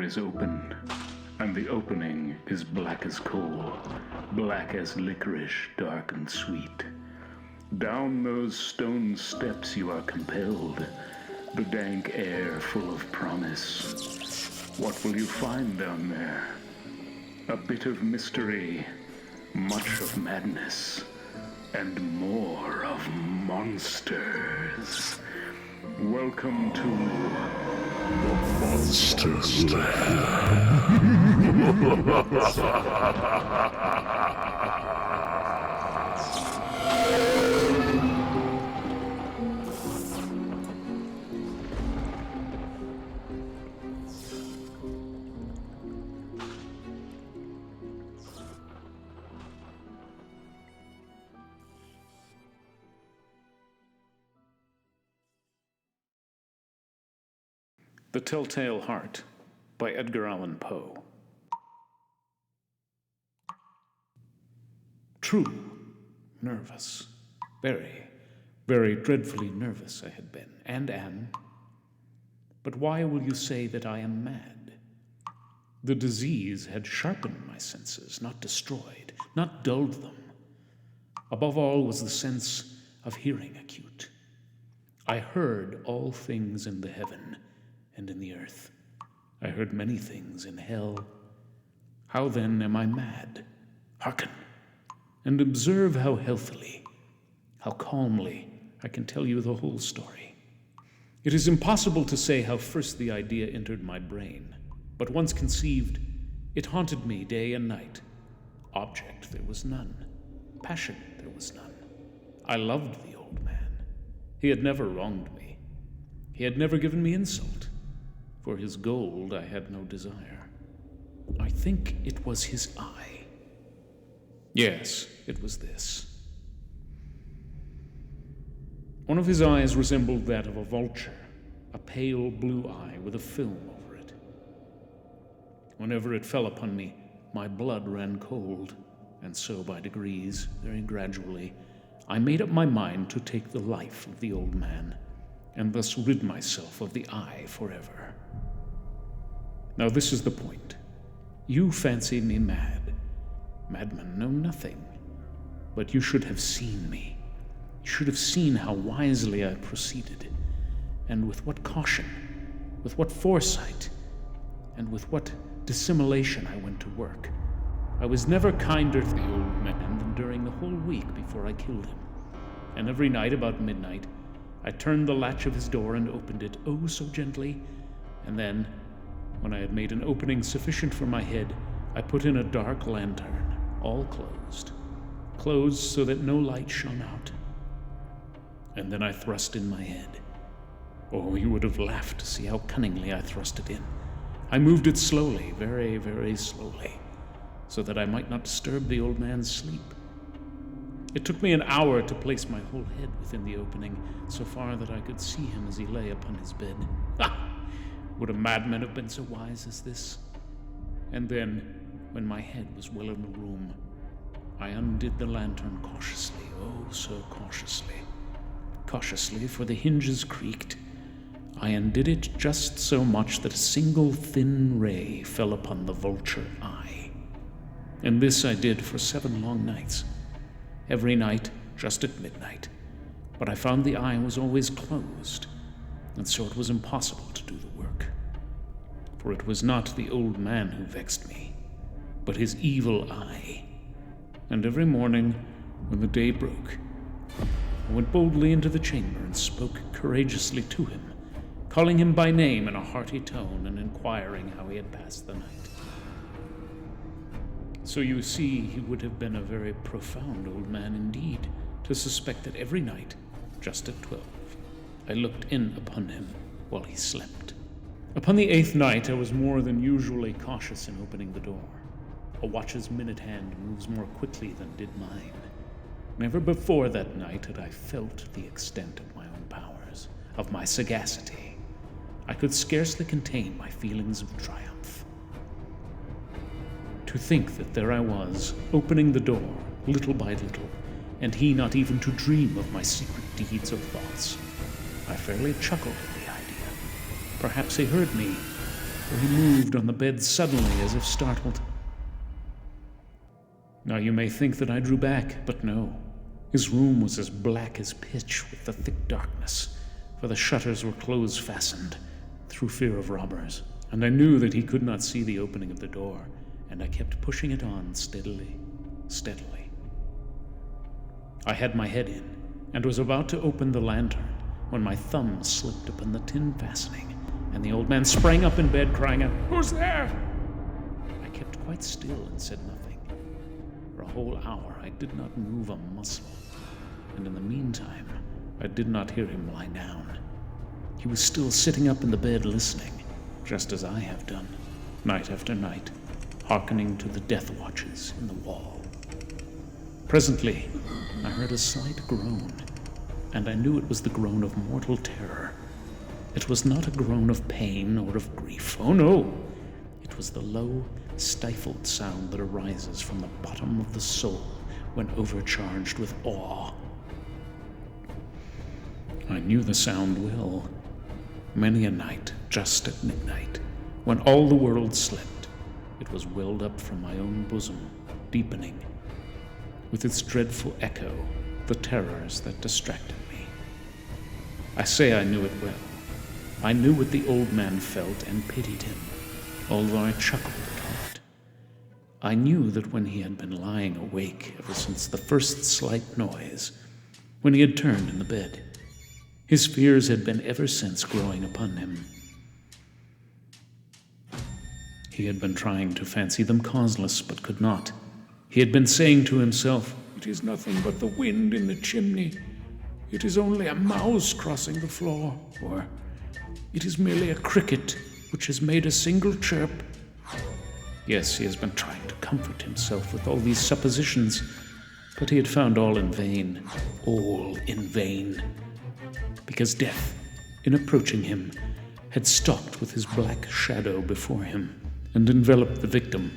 is open, and the opening is black as coal, black as licorice, dark and sweet. Down those stone steps you are compelled, the dank air full of promise. What will you find down there? A bit of mystery, much of madness, and more of monsters. Welcome to the Monster The Telltale Heart by Edgar Allan Poe. True, nervous, very, very dreadfully nervous I had been, and am. But why will you say that I am mad? The disease had sharpened my senses, not destroyed, not dulled them. Above all was the sense of hearing acute. I heard all things in the heaven and in the earth. I heard many things in hell. How then am I mad? Hearken, and observe how healthily, how calmly I can tell you the whole story. It is impossible to say how first the idea entered my brain, but once conceived, it haunted me day and night. Object there was none. Passion there was none. I loved the old man. He had never wronged me. He had never given me insult. For his gold I had no desire. I think it was his eye. Yes, it was this. One of his eyes resembled that of a vulture, a pale blue eye with a film over it. Whenever it fell upon me, my blood ran cold, and so by degrees, very gradually, I made up my mind to take the life of the old man, and thus rid myself of the eye forever. Now this is the point. You fancy me mad. Madmen know nothing. But you should have seen me. You should have seen how wisely I proceeded, and with what caution, with what foresight, and with what dissimulation I went to work. I was never kinder to the old man than during the whole week before I killed him. And every night about midnight, I turned the latch of his door and opened it, oh so gently, and then, when I had made an opening sufficient for my head, I put in a dark lantern, all closed so that no light shone out. And then I thrust in my head. Oh, you would have laughed to see how cunningly I thrust it in. I moved it slowly, very, very slowly, so that I might not disturb the old man's sleep. It took me an hour to place my whole head within the opening, so far that I could see him as he lay upon his bed. Ah! Would a madman have been so wise as this? And then, when my head was well in the room, I undid the lantern cautiously, oh so cautiously. Cautiously, for the hinges creaked. I undid it just so much that a single thin ray fell upon the vulture eye. And this I did for 7 long nights. Every night, just at midnight. But I found the eye was always closed, and so it was impossible to do the work. For it was not the old man who vexed me, but his evil eye. And every morning, when the day broke, I went boldly into the chamber and spoke courageously to him, calling him by name in a hearty tone and inquiring how he had passed the night. So you see, he would have been a very profound old man indeed, to suspect that every night, just at 12, I looked in upon him while he slept. Upon the 8th night, I was more than usually cautious in opening the door. A watch's minute hand moves more quickly than did mine. Never before that night had I felt the extent of my own powers, of my sagacity. I could scarcely contain my feelings of triumph. To think that there I was, opening the door, little by little, and he not even to dream of my secret deeds or thoughts. I fairly chuckled at the idea. Perhaps he heard me, for he moved on the bed suddenly as if startled. Now you may think that I drew back, but no. His room was as black as pitch with the thick darkness, for the shutters were close-fastened through fear of robbers, and I knew that he could not see the opening of the door, and I kept pushing it on steadily. I had my head in, and was about to open the lantern when my thumb slipped upon the tin fastening, and the old man sprang up in bed, crying out, "Who's there?" I kept quite still and said nothing. For a whole hour I did not move a muscle, and in the meantime I did not hear him lie down. He was still sitting up in the bed listening, just as I have done, night after night, hearkening to the death watches in the wall. Presently, I heard a slight groan, and I knew it was the groan of mortal terror. It was not a groan of pain or of grief. Oh no! It was the low, stifled sound that arises from the bottom of the soul when overcharged with awe. I knew the sound well. Many a night, just at midnight, when all the world slept, it was welled up from my own bosom, deepening, with its dreadful echo, the terrors that distracted me. I say I knew it well. I knew what the old man felt and pitied him, although I chuckled at it. I knew that when he had been lying awake ever since the first slight noise, when he had turned in the bed, his fears had been ever since growing upon him. He had been trying to fancy them causeless, but could not. He had been saying to himself, "It is nothing but the wind in the chimney. It is only a mouse crossing the floor," or "It is merely a cricket which has made a single chirp." Yes, he has been trying to comfort himself with all these suppositions, but he had found all in vain, because death, in approaching him, had stalked with his black shadow before him and enveloped the victim,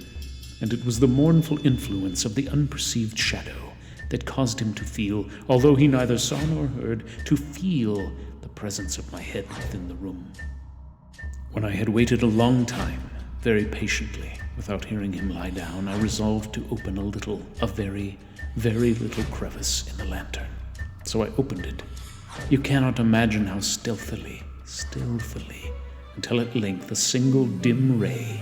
and it was the mournful influence of the unperceived shadow that caused him to feel, although he neither saw nor heard, to feel the presence of my head within the room. When I had waited a long time, very patiently, without hearing him lie down, I resolved to open a very, very little crevice in the lantern. So I opened it. You cannot imagine how stealthily, until at length a single dim ray,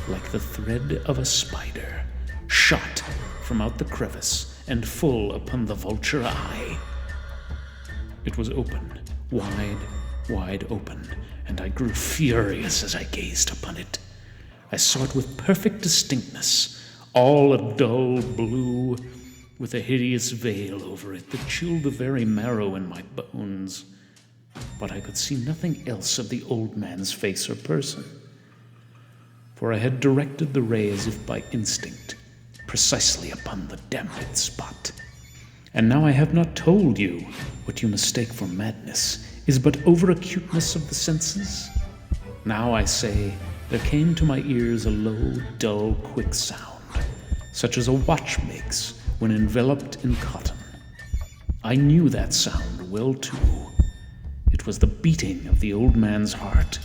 like the thread of a spider, shot from out the crevice and full upon the vulture eye. It was open, wide open, and I grew furious as I gazed upon it. I saw it with perfect distinctness, all a dull blue, with a hideous veil over it that chilled the very marrow in my bones. But I could see nothing else of the old man's face or person, for I had directed the ray as if by instinct, precisely upon the damned spot. And now I have not told you what you mistake for madness is but over-acuteness of the senses. Now I say, there came to my ears a low, dull, quick sound, such as a watch makes when enveloped in cotton. I knew that sound well too. It was the beating of the old man's heart,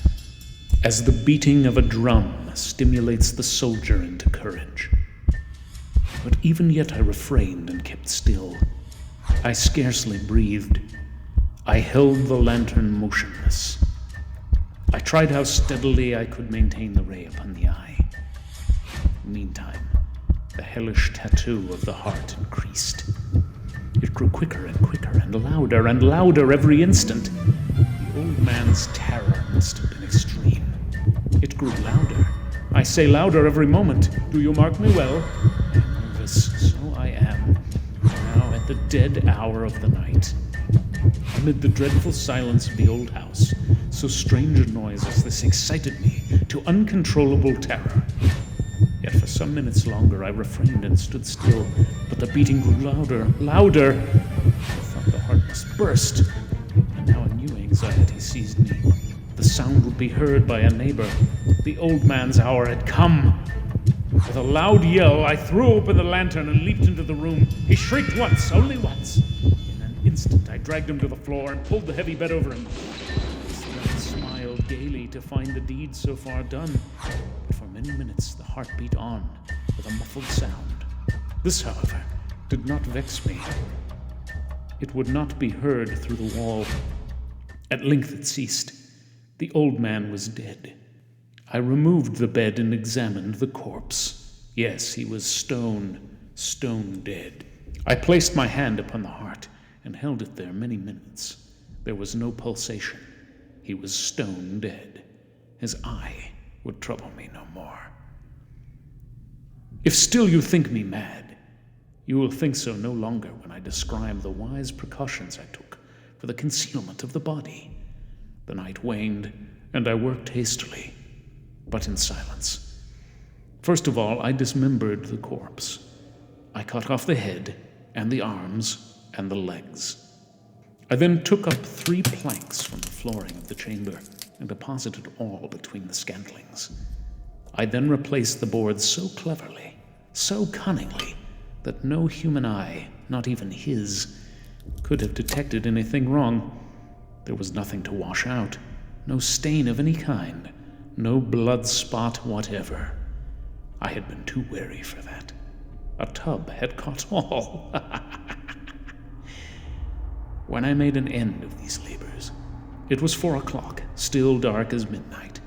as the beating of a drum stimulates the soldier into courage. But even yet I refrained and kept still. I scarcely breathed. I held the lantern motionless. I tried how steadily I could maintain the ray upon the eye. Meantime, the hellish tattoo of the heart increased. It grew quicker and quicker and louder every instant. The old man's terror must have been extreme. It grew louder. I say louder every moment. Do you mark me well? I am nervous, so I am. Now at the dead hour of the night, amid the dreadful silence of the old house, so strange a noise as this excited me to uncontrollable terror. Yet for some minutes longer I refrained and stood still, but the beating grew louder. I thought the heart must burst, and now a new anxiety seized me. The sound would be heard by a neighbor. The old man's hour had come. With a loud yell, I threw open the lantern and leaped into the room. He shrieked once, only once. In an instant, I dragged him to the floor and pulled the heavy bed over him. His smile smiled gaily to find the deed so far done, but for many minutes the heart beat on with a muffled sound. This, however, did not vex me. It would not be heard through the wall. At length it ceased. The old man was dead. I removed the bed and examined the corpse. Yes, he was stone dead. I placed my hand upon the heart and held it there many minutes. There was no pulsation. He was stone dead. His eye would trouble me no more. If still you think me mad, you will think so no longer when I describe the wise precautions I took for the concealment of the body. The night waned, and I worked hastily, but in silence. First of all, I dismembered the corpse. I cut off the head and the arms and the legs. I then took up 3 planks from the flooring of the chamber and deposited all between the scantlings. I then replaced the boards so cleverly, so cunningly, that no human eye, not even his, could have detected anything wrong. There was nothing to wash out, no stain of any kind, no blood spot whatever. I had been too wary for that. A tub had caught all. When I made an end of these labors, it was 4 o'clock, still dark as midnight.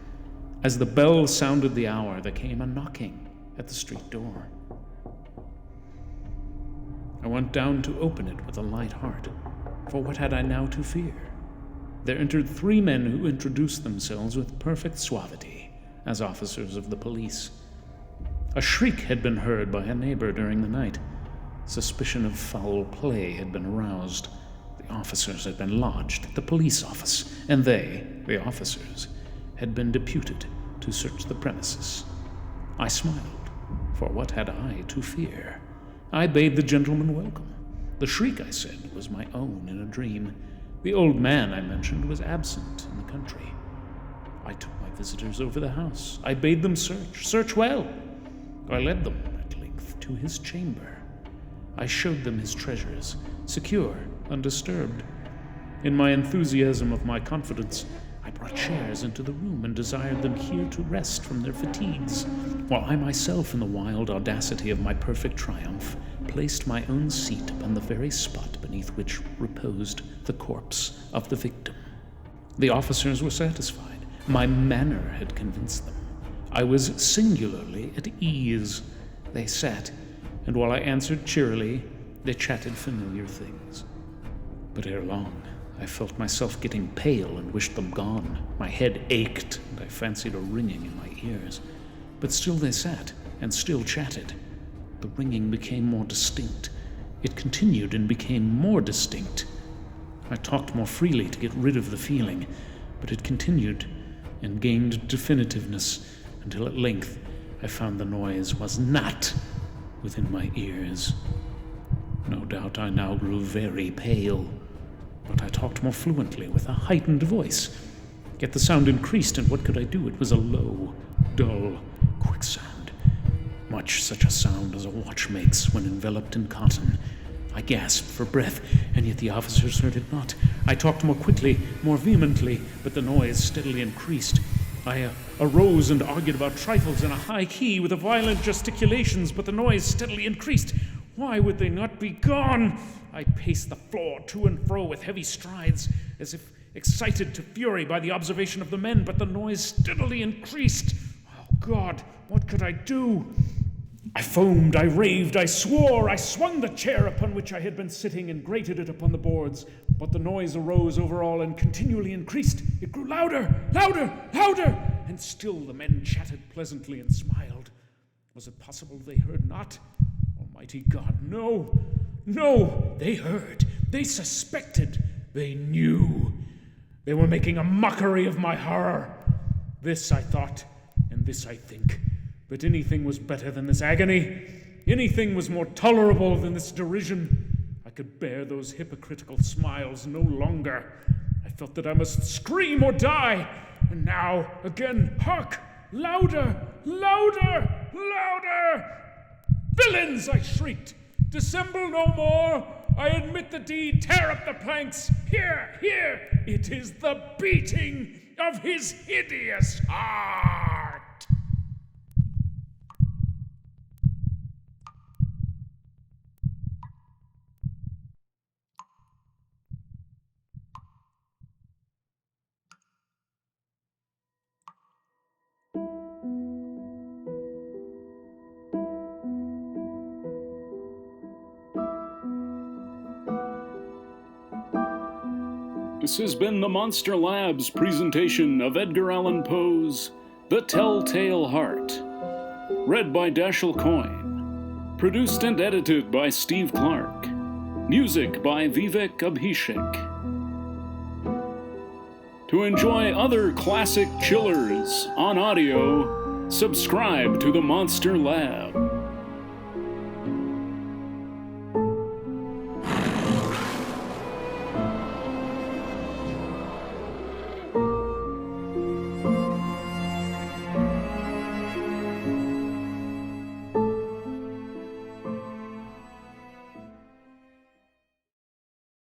As the bell sounded the hour, there came a knocking at the street door. I went down to open it with a light heart, for what had I now to fear? There entered 3 men who introduced themselves with perfect suavity as officers of the police. A shriek had been heard by a neighbor during the night. Suspicion of foul play had been aroused. The officers had been lodged at the police office, and they, the officers, had been deputed to search the premises. I smiled, for what had I to fear? I bade the gentleman welcome. The shriek, I said, was my own in a dream. The old man, I mentioned, was absent in the country. I took my visitors over the house. I bade them search well. I led them, at length, to his chamber. I showed them his treasures, secure, undisturbed. In my enthusiasm of my confidence, I brought chairs into the room and desired them here to rest from their fatigues, while I myself, in the wild audacity of my perfect triumph, placed my own seat upon the very spot beneath which reposed the corpse of the victim. The officers were satisfied. My manner had convinced them. I was singularly at ease. They sat, and while I answered cheerily, they chatted familiar things. But ere long, I felt myself getting pale and wished them gone. My head ached, and I fancied a ringing in my ears. But still they sat, and still chatted. The ringing became more distinct. It continued and became more distinct. I talked more freely to get rid of the feeling, but it continued and gained definitiveness until at length I found the noise was not within my ears. No doubt I now grew very pale, but I talked more fluently with a heightened voice. Yet the sound increased, and what could I do? It was a low, dull, quick sound, much such a sound as a watch makes when enveloped in cotton. I gasped for breath, and yet the officers heard it not. I talked more quickly, more vehemently, but the noise steadily increased. I arose and argued about trifles in a high key with violent gesticulations, but the noise steadily increased. Why would they not be gone? I paced the floor to and fro with heavy strides, as if excited to fury by the observation of the men, but the noise steadily increased. Oh, God, what could I do? I foamed, I raved, I swore, I swung the chair upon which I had been sitting and grated it upon the boards, but the noise arose over all and continually increased. It grew louder, louder, louder, and still the men chatted pleasantly and smiled. Was it possible they heard not? Almighty God, no, no, they heard, they suspected, they knew. They were making a mockery of my horror. This I thought, and this I think. But anything was better than this agony. Anything was more tolerable than this derision. I could bear those hypocritical smiles no longer. I felt that I must scream or die. And now, again, hark! Louder! Louder! Louder! Villains! I shrieked. Dissemble no more! I admit the deed. Tear up the planks! Here! Here! It is the beating! of his hideous heart. This has been the Monster Lab's presentation of Edgar Allan Poe's The Telltale Heart, read by Dashiell Coyne, produced and edited by Steve Clark, music by Vivek Abhishek. To enjoy other classic chillers on audio, subscribe to the Monster Lab.